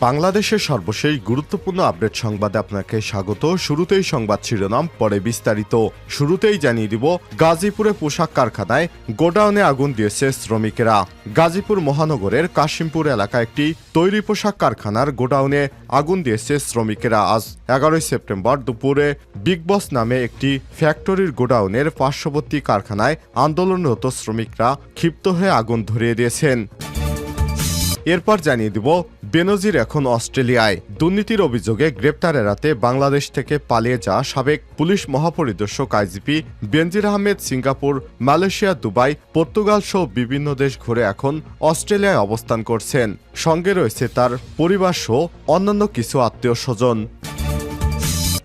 বাংলাদেশের সর্বশেষ গুরুত্বপূর্ণ আপডেট সংবাদে আপনাকে স্বাগত। শুরুতেই সংবাদ শিরোনাম, পরে বিস্তারিত। শুরুতেই জানিয়ে দিব, গাজীপুরে পোশাক কারখানায় গোডাউনে আগুন দিয়েছে শ্রমিকেরা। গাজীপুর মহানগরের কাশিমপুর এলাকায় একটি তৈরি পোশাক কারখানার গোডাউনে আগুন দিয়েছে শ্রমিকেরা। আজ 11 সেপ্টেম্বর দুপুরে বিগ বস নামে একটি ফ্যাক্টরির গোডাউনের পার্শ্ববর্তী কারখানায় আন্দোলনরত শ্রমিকরা ক্ষিপ্ত হয়ে আগুন ধরিয়ে দিয়েছেন। এরপর জানিয়ে দিব, বেনজির এখন অস্ট্রেলিয়ায়। দুর্নীতির অভিযোগে গ্রেপ্তার এড়াতে বাংলাদেশ থেকে পালিয়ে যাওয়া সাবেক পুলিশ মহাপরিদর্শক IGP Benazir Ahmed Singapore, Malaysia, Dubai, Portugal সহ বিভিন্ন দেশ ঘুরে এখন অস্ট্রেলিয়ায় অবস্থান করছেন। সঙ্গে রয়েছে তার পরিবার সহ অন্যান্য কিছু আত্মীয় স্বজন।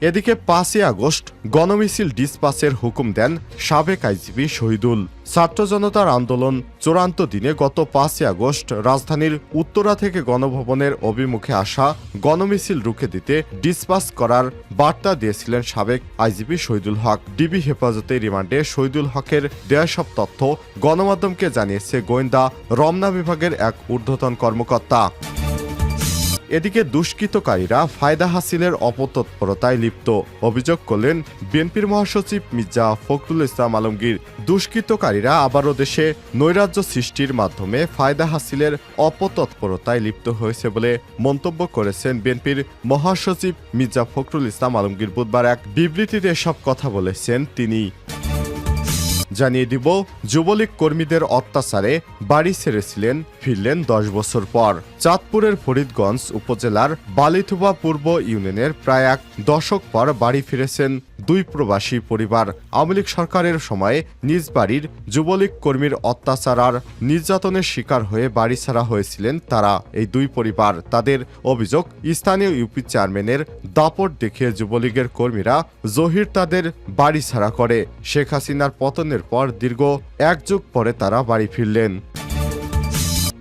এদিকে 5 আগস্ট গণমিছিল ডিসপাসের হুকুম দেন সাবেক আইজিপি শহীদুল। ছাত্র জনতার আন্দোলন চূড়ান্ত দিনে গত 5 আগস্ট রাজধানীর উত্তরা থেকে গণভবনের অভিমুখে আসা গণমিছিল রুখে দিতে ডিসপাস করার বার্তা দিয়েছিলেন সাবেক আইজিপি শহীদুল হক। ডিবি হেফাজতে রিমান্ডে শহীদুল হকের দেয়া সব তথ্য গণমাধ্যমকে জানিয়েছে গোয়েন্দা রমনা বিভাগের এক ঊর্ধ্বতন কর্মকর্তা। এদিকে দুষ্কৃতকারীরা ফায়দা হাসিলের অপতৎপরতায় লিপ্ত অভিযোগ করলেন বিএনপির মহাসচিব মির্জা ফখরুল ইসলাম আলমগীর। দুষ্কৃতকারীরা আবারও দেশে নৈরাজ্য সৃষ্টির মাধ্যমে ফায়দা হাসিলের অপতৎপরতায় লিপ্ত হয়েছে বলে মন্তব্য করেছেন বিএনপির মহাসচিব মির্জা ফখরুল ইসলাম আলমগীর। বুধবার এক বিবৃতিতে এসব কথা বলেছেন তিনি। জানিয়ে দিব, যুবলীগ কর্মীদের অত্যাচারে বাড়ি ছেড়েছিলেন, ফিরলেন 10 বছর পর। চাঁদপুরের ফরিদগঞ্জ উপজেলার বালিথুবা পূর্ব ইউনিয়নের প্রায় 1 দশক পর বাড়ি ফিরেছেন 2 প্রবাসী পরিবার। আওয়ামী লীগ সরকারের সময়ে নিজ বাড়ির যুবলীগ কর্মীর অত্যাচার আর নির্যাতনের শিকার হয়ে বাড়ি ছাড়া হয়েছিলেন তারা। এই 2 পরিবার, তাদের অভিযোগ, স্থানীয় ইউপি চেয়ারম্যানের দাপট দেখিয়ে যুবলীগের কর্মীরা জহির তাদের বাড়ি ছাড়া করে। শেখ হাসিনার পতনের পর দীর্ঘ 1 যুগ পরে তারা বাড়ি ফিরলেন।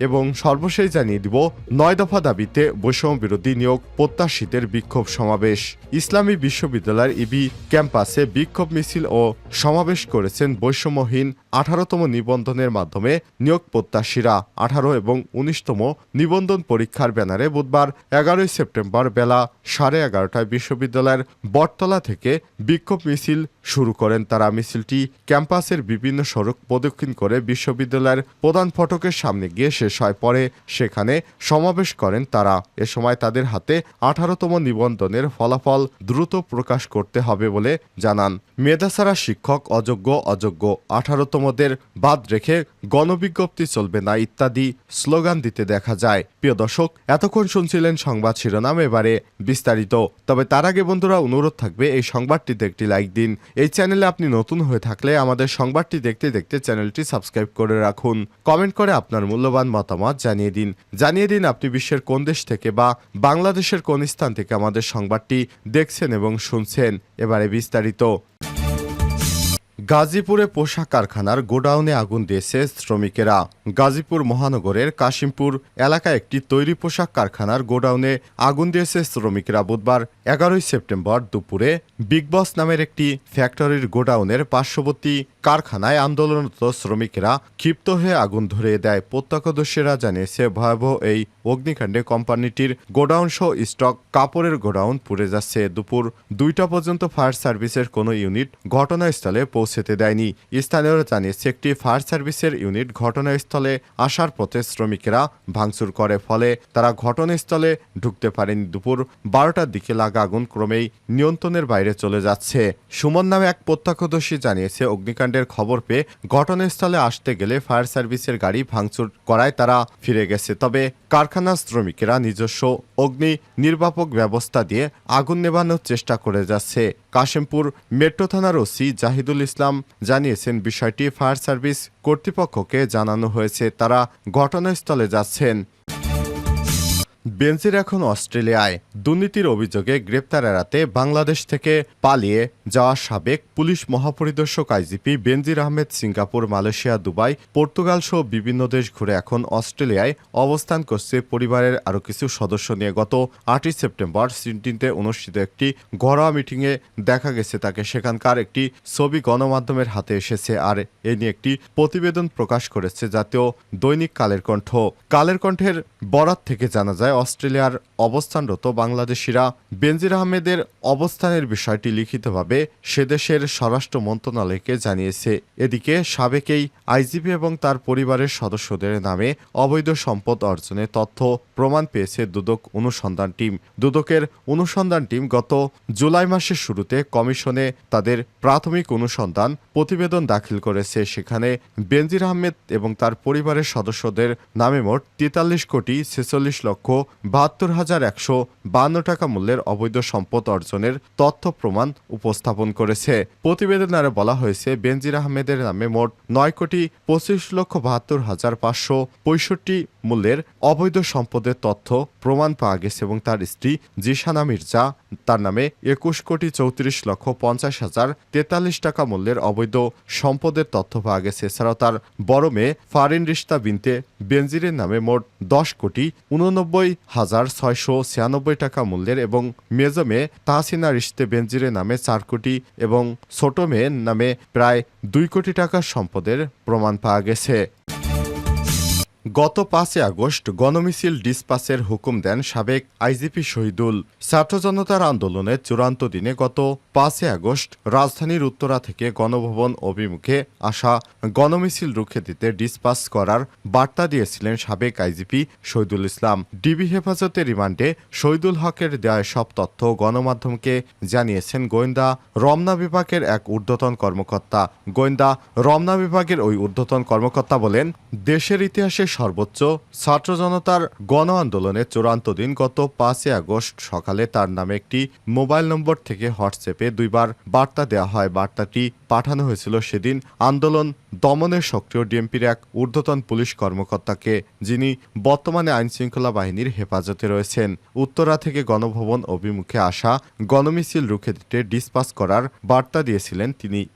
এবং সর্বশেষ জানিয়ে দিব, 9 দফা দাবিতে বৈষম্য বিরোধী নিয়োগ প্রত্যাশীদের বিক্ষোভ সমাবেশ। ইসলামী বিশ্ববিদ্যালয়ের ইবি ক্যাম্পাসে বিক্ষোভ মিছিল ও সমাবেশ করেছেন বৈষম্যহীন 18তম নিবন্ধনের মাধ্যমে নিয়োগ প্রত্যাশীরা। 18 এবং 19তম নিবন্ধন পরীক্ষার ব্যানারে বুধবার 11 সেপ্টেম্বর বেলা 11:30টায় বিশ্ববিদ্যালয়ের বটতলা থেকে বিক্ষোভ মিছিল শুরু করেন তারা। মিছিলটি ক্যাম্পাসের বিভিন্ন সড়ক প্রদক্ষিণ করে বিশ্ববিদ্যালয়ের প্রধান ফটকের সামনে গিয়ে শেষ হয়। পরে সেখানে সমাবেশ করেন তারা। এ সময় তাদের হাতে 18তম নিবন্ধনের ফলাফল দ্রুত প্রকাশ করতে হবে বলে জানান। মেধা ছাড়া শিক্ষক অযোগ্য, 18তমদের বাদ রেখে গণবিজ্ঞপ্তি চলবে না ইত্যাদি স্লোগান দিতে দেখা যায়। প্রিয় দর্শক, এতক্ষণ শুনছিলেন সংবাদ শিরোনাম, এবারে বিস্তারিত। তবে তার আগে বন্ধুরা, অনুরোধ থাকবে এই সংবাদটিতে একটি লাইক দিন। এই চ্যানেলে আপনি নতুন হয়ে থাকলে আমাদের সংবাদটি দেখতে দেখতে চ্যানেলটি সাবস্ক্রাইব করে রাখুন। কমেন্ট করে আপনার মূল্যবান মতামত জানিয়ে দিন আপনি বিশ্বের কোন দেশ থেকে বা বাংলাদেশের কোন স্থান থেকে আমাদের সংবাদটি দেখছেন এবং শুনছেন। এবারে বিস্তারিত। গাজীপুরে পোশাক কারখানার গোডাউনে আগুন দিয়েছে শ্রমিকেরা। গাজীপুর মহানগরের কাশিমপুর এলাকায় একটি তৈরি পোশাক কারখানার গোডাউনে আগুন দিয়েছে শ্রমিকেরা। বুধবার 11 সেপ্টেম্বর দুপুরে বিগ বস নামের একটি ফ্যাক্টরির গোডাউনের পার্শ্ববর্তী কারখানায় আন্দোলনরত শ্রমিকেরা ক্ষিপ্ত হয়ে আগুন ধরিয়ে দেয়। প্রত্যক্ষদর্শীরা জানিয়েছে, ভয়াবহ এই অগ্নিকাণ্ডে কোম্পানিটির গোডাউন সহ স্টক কাপড়ের গোডাউন পুড়ে যাচ্ছে। দুপুর 2টা পর্যন্ত ফায়ার সার্ভিসের কোনো ইউনিট ঘটনাস্থলে পৌঁছতে দেয়নি। স্থানীয়রা জানিয়েছে, একটি ফায়ার সার্ভিসের ইউনিট ঘটনাস্থলে আসার পথে শ্রমিকেরা ভাঙচুর করে, ফলে তারা ঘটনাস্থলে ঢুকতে পারেনি। দুপুর 12টার দিকে লাগা আগুন ক্রমেই নিয়ন্ত্রণের বাইরে চলে যাচ্ছে। সুমন নামে এক প্রত্যক্ষদর্শী জানিয়েছে, অগ্নিকাণ্ডের খবর পেয়ে ঘটনাস্থলে আসতে গেলে ফায়ার সার্ভিসের গাড়ি ভাঙচুর করায় তারা ফিরে গেছে। তবে কারখানার শ্রমিকেরা নিজস্ব অগ্নি নির্বাপক ব্যবস্থা দিয়ে আগুন নেভানোর চেষ্টা করে যাচ্ছে। কাশিমপুর মেট্রো থানার ওসি জাহিদুল ইসলাম জানিয়েছেন, বিষয়টি ফায়ার সার্ভিস কর্তৃপক্ষকে জানানো হয়েছে, তারা ঘটনাস্থলে যাচ্ছেন। বেনজির এখন অস্ট্রেলিয়ায়। দুর্নীতির অভিযোগে গ্রেপ্তার এড়াতে বাংলাদেশ থেকে পালিয়ে যাওয়া সাবেক পুলিশ মহাপরিদর্শক IGP Benazir Ahmed Singapore, Malaysia, Dubai, Portugal সহ বিভিন্ন দেশ ঘুরে এখন অস্ট্রেলিয়ায় অবস্থান করছে পরিবারের আরও কিছু সদস্য নিয়ে। গত 8 সেপ্টেম্বর সিডনিতে অনুষ্ঠিত একটি ঘরোয়া মিটিংয়ে দেখা গেছে তাকে। সেখানকার একটি ছবি গণমাধ্যমের হাতে এসেছে, আর এ নিয়ে একটি প্রতিবেদন প্রকাশ করেছে জাতীয় দৈনিক কালের কণ্ঠ। কালের কণ্ঠের বরাত থেকে জানা যায়, মামলায় অস্ট্রেলিয়ার অবস্থানরত বাংলাদেশিরা বেনজির আহমেদের অবস্থানের বিষয়টি লিখিতভাবে সেদেশের স্বরাষ্ট্র মন্ত্রণালয়কে জানিয়েছে। এদিকে সাবেক এই আইজিপি এবং তার পরিবারের সদস্যদের নামে অবৈধ সম্পদ অর্জনের তথ্য প্রমাণ পেয়েছে দুদক অনুসন্ধান টিম। দুদকের অনুসন্ধান টিম গত জুলাই মাসের শুরুতে কমিশনে তাদের প্রাথমিক অনুসন্ধান প্রতিবেদন দাখিল করেছে। সেখানে বেনজির আহমেদ এবং তার পরিবারের সদস্যদের নামে মোট 43,46,72,152 টাকা মূল্যের অবৈধ সম্পদ অর্জনের তথ্য প্রমাণ উপস্থাপন করেছে। প্রতিবেদনে বলা হয়েছে, বেনজির আহমেদের নামে মোট 9,25,72,565 মূল্যের অবৈধ সম্পদের তথ্য প্রমাণ পাওয়া গেছে এবং তার স্ত্রী জিশানা মির্জা তার নামে 21,34,50,043 টাকা মূল্যের অবৈধ সম্পদের তথ্য পাওয়া গেছে। এছাড়াও তার বড় মেয়ে ফারিন রিশতা বিনতে বেনজিরের নামে মোট 10,89,696 টাকা মূল্যের এবং মেজো মেয়ে তাহসিনা রিশতে বেনজিরের নামে 4 কোটি এবং ছোট মেয়ের নামে প্রায় 2 কোটি টাকার সম্পদের প্রমাণ পাওয়া গেছে। গত 5 আগস্ট গণমিছিল ডিসপাসের হুকুম দেন সাবেক আইজিপি শহীদুল। ছাত্র জনতার আন্দোলনের চূড়ান্ত দিনে গত 5 আগস্ট রাজধানীর উত্তরা থেকে গণভবন অভিমুখে আসা গণমিছিল রুখে দিতে ডিসপাস করার বার্তা দিয়েছিলেন সাবেক আইজিপি শহীদুল ইসলাম। ডিবি হেফাজতে রিমান্ডে শহীদুল হকের দেয়া সব তথ্য গণমাধ্যমকে জানিয়েছেন গোয়েন্দা রমনা বিভাগের এক ঊর্ধ্বতন কর্মকর্তা। গোয়েন্দা রমনা বিভাগের ওই ঊর্ধ্বতন কর্মকর্তা বলেন, দেশের ইতিহাসে সর্বোচ্চ ছাত্র জনতার গণ আন্দোলনের চূড়ান্ত দিন গত 5 আগস্ট সকালে তার নামে একটি মোবাইল নম্বর থেকে হোয়াটসঅ্যাপে 2 বার বার্তা দেওয়া হয়। বার্তাটি পাঠানো হয়েছিল সেদিন আন্দোলন দমনের সক্রিয় ডিএমপির এক ঊর্ধ্বতন পুলিশ কর্মকর্তাকে, যিনি বর্তমানে আইনশৃঙ্খলা বাহিনীর হেফাজতে রয়েছেন। উত্তরা থেকে গণভবন অভিমুখে আসা গণমিছিল রুখে দিতে ডিসপাস করার বার্তা দিয়েছিলেন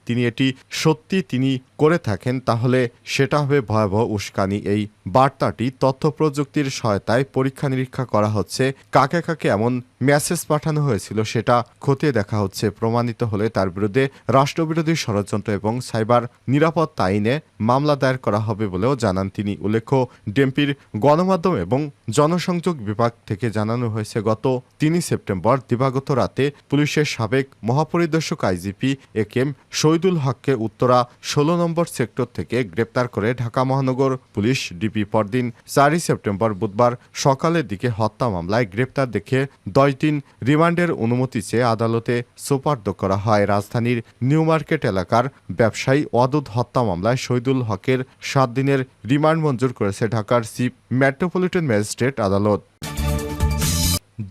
তিনি এটি সত্যি তিনি করে থাকেন তাহলে সেটা হবে ভয়াবহ উস্কানি। এই বার্তাটি তথ্য প্রযুক্তির সহায়তায় পরীক্ষা নিরীক্ষা করা হচ্ছে। কাকে কাকে এমন মেসেজ পাঠানো হয়েছিল সেটা খতিয়ে দেখা হচ্ছে। প্রমাণিত হলে তার বিরুদ্ধে রাষ্ট্রবিরোধী ষড়যন্ত্র এবং সাইবার নিরাপত্তা আইনে মামলা দায়ের করা হবে বলেও জানান তিনি। উল্লেখ্য, ডিএমপির গণমাধ্যম এবং জনসংযোগ বিভাগ থেকে জানানো হয়েছে, গত 3 সেপ্টেম্বর দিবাগত রাতে পুলিশের সাবেক মহাপরিদর্শক আইজিপি একেএম শহীদুল হককে উত্তরা 16 নম্বর সেক্টর থেকে গ্রেপ্তার করে ঢাকা মহানগর পুলিশ ডিবি পরদিন 4 সেপ্টেম্বর বুধবার সকালের দিকে হত্যা মামলায় গ্রেপ্তার দেখে 10 দিন রিমান্ডের অনুমতি চেয়ে আদালতে সোপর্দ করা হয়। রাজধানীর নিউ মার্কেট এলাকার ব্যবসায়ী ওয়াদুদ হত্যা মামলায় শহীদুল হকের 7 দিনের রিমান্ড মঞ্জুর করেছে ঢাকার চিফ মেট্রোপলিটন ম্যাজিস্ট্রেট আদালত।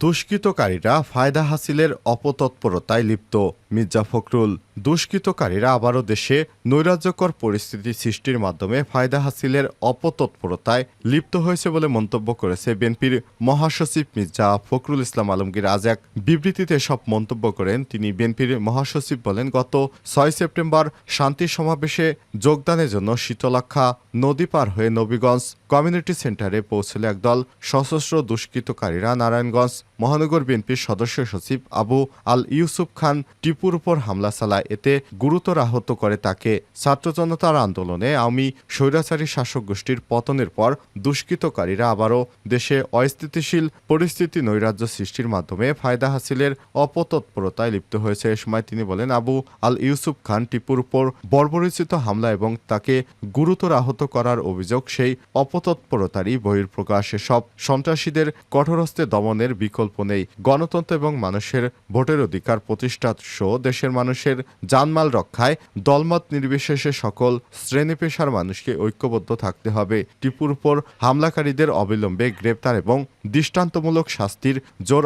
দুষ্কৃতকারীরা ফায়দা হাসিলের অপতৎপরতায় লিপ্ত, মির্জা ফখরুল। দুষ্কৃতকারীরা আবারও দেশে নৈরাজ্যকর পরিস্থিতি সৃষ্টির মাধ্যমে ফায়দা হাসিলের অপতৎপরতায় লিপ্ত হয়েছে বলে মন্তব্য করেছে বিএনপির মহাসচিব মির্জা ফখরুল ইসলাম আলমগীর। আজ এক বিবৃতিতে সব মন্তব্য করেন তিনি। বিএনপির মহাসচিব বলেন, গত 6 সেপ্টেম্বর শান্তি সমাবেশে যোগদানের জন্য শীতলাক্ষা নদী পার হয়ে নবীগঞ্জ কমিউনিটি সেন্টারে পৌঁছলে একদল সশস্ত্র দুষ্কৃতকারীরা নারায়ণগঞ্জ মহানগর বিএনপির সদস্য সচিব আবু আল ইউসুফ খান টিপুর উপর হামলা চালায়। এতে গুরুতর আহত করে তাকে। ছাত্র জনতার আন্দোলনে আওয়ামী স্বৈরাচারী শাসক গোষ্ঠীর পতনের পর দুষ্কৃতকারীরা আবারও দেশে অস্থিতিশীল পরিস্থিতি নৈরাজ্য সৃষ্টির মাধ্যমে ফায়দা হাসিলের অপতৎপরতায় লিপ্ত হয়েছে। এ সময় তিনি বলেন, আবু আল ইউসুফ খান টিপুর উপর বর্বরোচিত হামলা এবং তাকে গুরুতর আহত করার অভিযোগ সেই অপতৎপরতারই বহিঃপ্রকাশ। সব সন্ত্রাসীদের কঠোরহস্তে দমনের বিকল্প নেই। গণতন্ত্র এবং মানুষের ভোটের অধিকার প্রতিষ্ঠা সহ দেশের মানুষের জানমাল রক্ষায় দলমত নির্বিশেষে সকল শ্রেণী পেশার মানুষকে ঐক্যবদ্ধ থাকতে হবে। টিপুর উপর হামলাকারীদের অবিলম্বে গ্রেপ্তার এবং দৃষ্টান্তমূলক শাস্তির জোর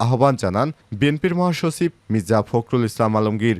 আহ্বান জানান বিএনপির মহাসচিব মির্জা ফখরুল ইসলাম আলমগীর।